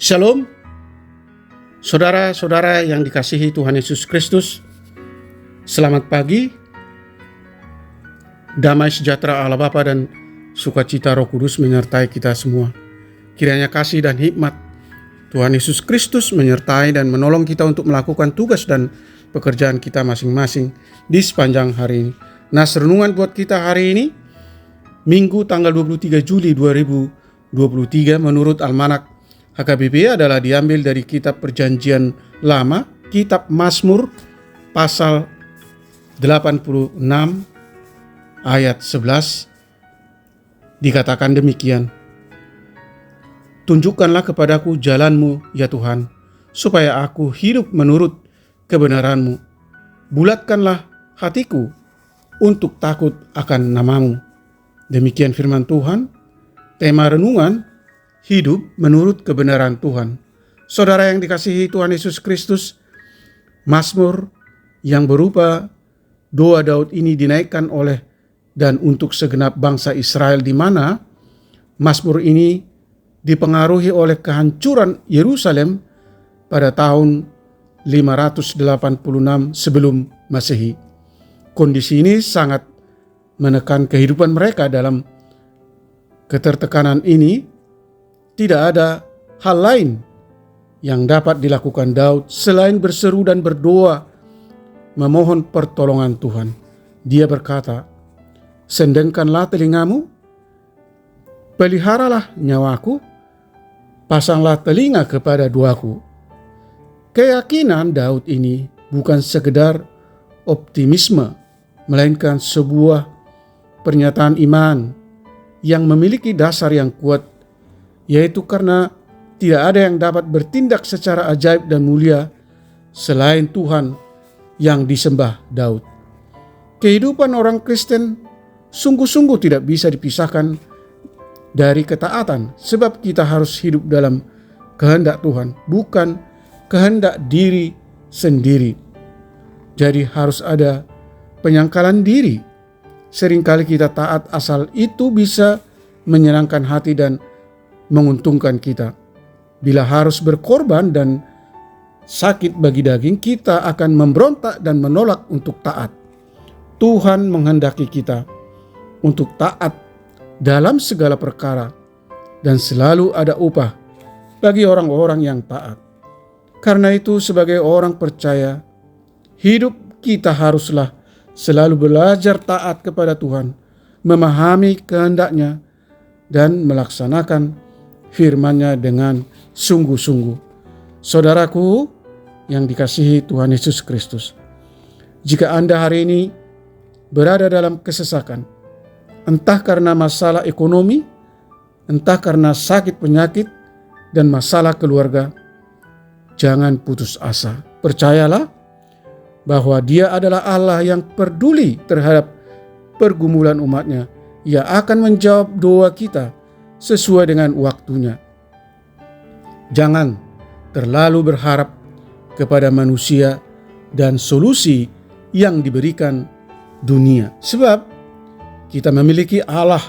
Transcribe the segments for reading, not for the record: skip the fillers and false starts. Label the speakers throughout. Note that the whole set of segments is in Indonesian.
Speaker 1: Shalom, saudara-saudara yang dikasihi Tuhan Yesus Kristus. Selamat pagi. Damai sejahtera Allah Bapa dan sukacita Roh Kudus menyertai kita semua. Kiranya kasih dan hikmat Tuhan Yesus Kristus menyertai dan menolong kita untuk melakukan tugas dan pekerjaan kita masing-masing di sepanjang hari ini. Nah, renungan buat kita hari ini, Minggu tanggal 23 Juli 2023 menurut Almanak HKBP adalah diambil dari kitab Perjanjian Lama, kitab Mazmur pasal 86 ayat 11. Dikatakan demikian, "Tunjukkanlah kepadaku jalan-Mu, ya Tuhan, supaya aku hidup menurut kebenaran-Mu. Bulatkanlah hatiku untuk takut akan nama-Mu." Demikian firman Tuhan. Tema renungan, hidup menurut kebenaran Tuhan. Saudara yang dikasihi Tuhan Yesus Kristus, Mazmur yang berupa doa Daud ini dinaikkan oleh dan untuk segenap bangsa Israel, di mana Mazmur ini dipengaruhi oleh kehancuran Yerusalem pada tahun 586 sebelum Masehi. Kondisi ini sangat menekan kehidupan mereka. Dalam ketertekanan ini tidak ada hal lain yang dapat dilakukan Daud selain berseru dan berdoa memohon pertolongan Tuhan. Dia berkata, "Sendengkanlah telingamu, peliharalah nyawaku, pasanglah telinga kepada doaku." Keyakinan Daud ini bukan sekedar optimisme, melainkan sebuah pernyataan iman yang memiliki dasar yang kuat, yaitu karena tidak ada yang dapat bertindak secara ajaib dan mulia selain Tuhan yang disembah Daud. Kehidupan orang Kristen sungguh-sungguh tidak bisa dipisahkan dari ketaatan, sebab kita harus hidup dalam kehendak Tuhan, bukan kehendak diri sendiri. Jadi harus ada penyangkalan diri. Seringkali kita taat asal itu bisa menyenangkan hati dan menguntungkan kita. Bila harus berkorban dan sakit bagi daging, kita akan memberontak dan menolak untuk taat. Tuhan menghendaki kita untuk taat dalam segala perkara, dan selalu ada upah bagi orang-orang yang taat. Karena itu, sebagai orang percaya, hidup kita haruslah selalu belajar taat kepada Tuhan, memahami kehendak-Nya, dan melaksanakan firman-Nya dengan sungguh-sungguh. Saudaraku yang dikasihi Tuhan Yesus Kristus, jika Anda hari ini berada dalam kesesakan, entah karena masalah ekonomi, entah karena sakit penyakit dan masalah keluarga, jangan putus asa. Percayalah bahwa Dia adalah Allah yang peduli terhadap pergumulan umat-Nya. Ia akan menjawab doa kita sesuai dengan waktunya. Jangan terlalu berharap kepada manusia dan solusi yang diberikan dunia, sebab kita memiliki Allah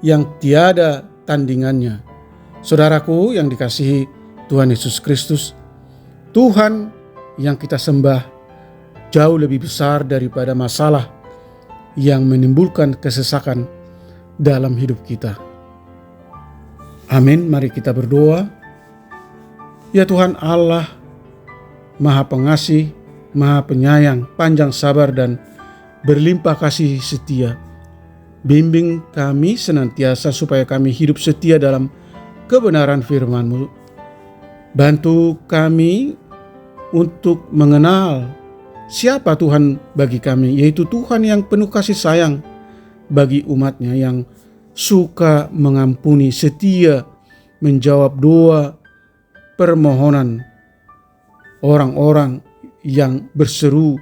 Speaker 1: yang tiada tandingannya. Saudaraku yang dikasihi Tuhan Yesus Kristus, Tuhan yang kita sembah jauh lebih besar daripada masalah yang menimbulkan kesesakan dalam hidup kita. Amin. Mari kita berdoa. Ya Tuhan Allah, Maha Pengasih, Maha Penyayang, panjang sabar dan berlimpah kasih setia, bimbing kami senantiasa supaya kami hidup setia dalam kebenaran firman-Mu. Bantu kami untuk mengenal siapa Tuhan bagi kami, yaitu Tuhan yang penuh kasih sayang bagi umat-Nya, yang suka mengampuni, setia menjawab doa permohonan orang-orang yang berseru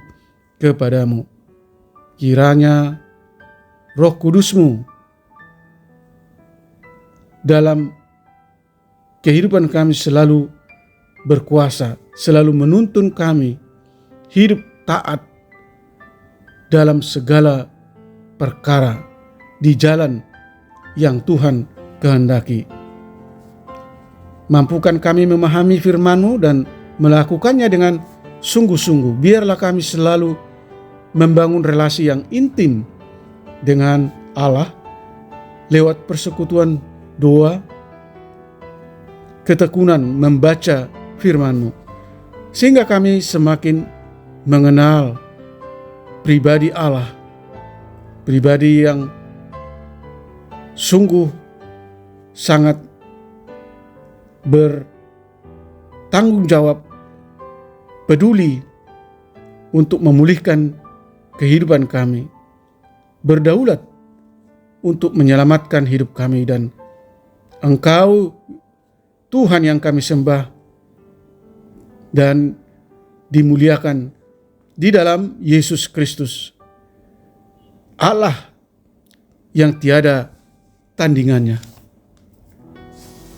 Speaker 1: kepadamu. Kiranya Roh Kudus-Mu dalam kehidupan kami selalu berkuasa, selalu menuntun kami hidup taat dalam segala perkara di jalan yang Tuhan kehendaki. Mampukan kami memahami firman-Mu dan melakukannya dengan sungguh-sungguh. Biarlah kami selalu membangun relasi yang intim dengan Allah lewat persekutuan doa, ketekunan membaca firman-Mu, sehingga kami semakin mengenal pribadi Allah, pribadi yang sungguh sangat bertanggung jawab, peduli untuk memulihkan kehidupan kami, berdaulat untuk menyelamatkan hidup kami, dan Engkau Tuhan yang kami sembah dan dimuliakan di dalam Yesus Kristus, Allah yang tiada tandingannya.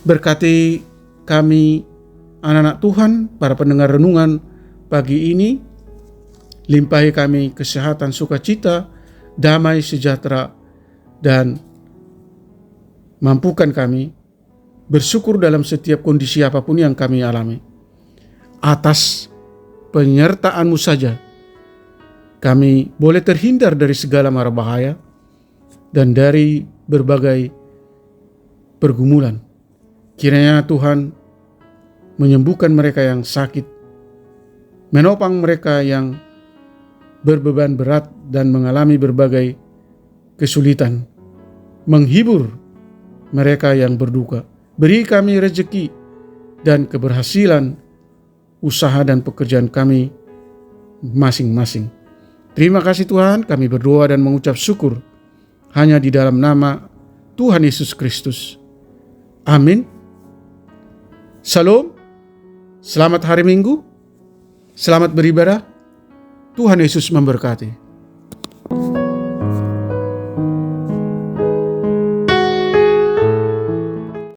Speaker 1: Berkati kami anak-anak Tuhan, para pendengar renungan pagi ini. Limpahi kami kesehatan, sukacita, damai, sejahtera, dan mampukan kami bersyukur dalam setiap kondisi apapun yang kami alami. Atas penyertaan-Mu saja kami boleh terhindar dari segala mara bahaya dan dari berbagai pergumulan. Kiranya Tuhan menyembuhkan mereka yang sakit, menopang mereka yang berbeban berat dan mengalami berbagai kesulitan, menghibur mereka yang berduka. Beri kami rezeki dan keberhasilan usaha dan pekerjaan kami masing-masing. Terima kasih Tuhan, kami berdoa dan mengucap syukur hanya di dalam nama Tuhan Yesus Kristus. Amin. Shalom, selamat hari Minggu, selamat beribadah, Tuhan Yesus memberkati.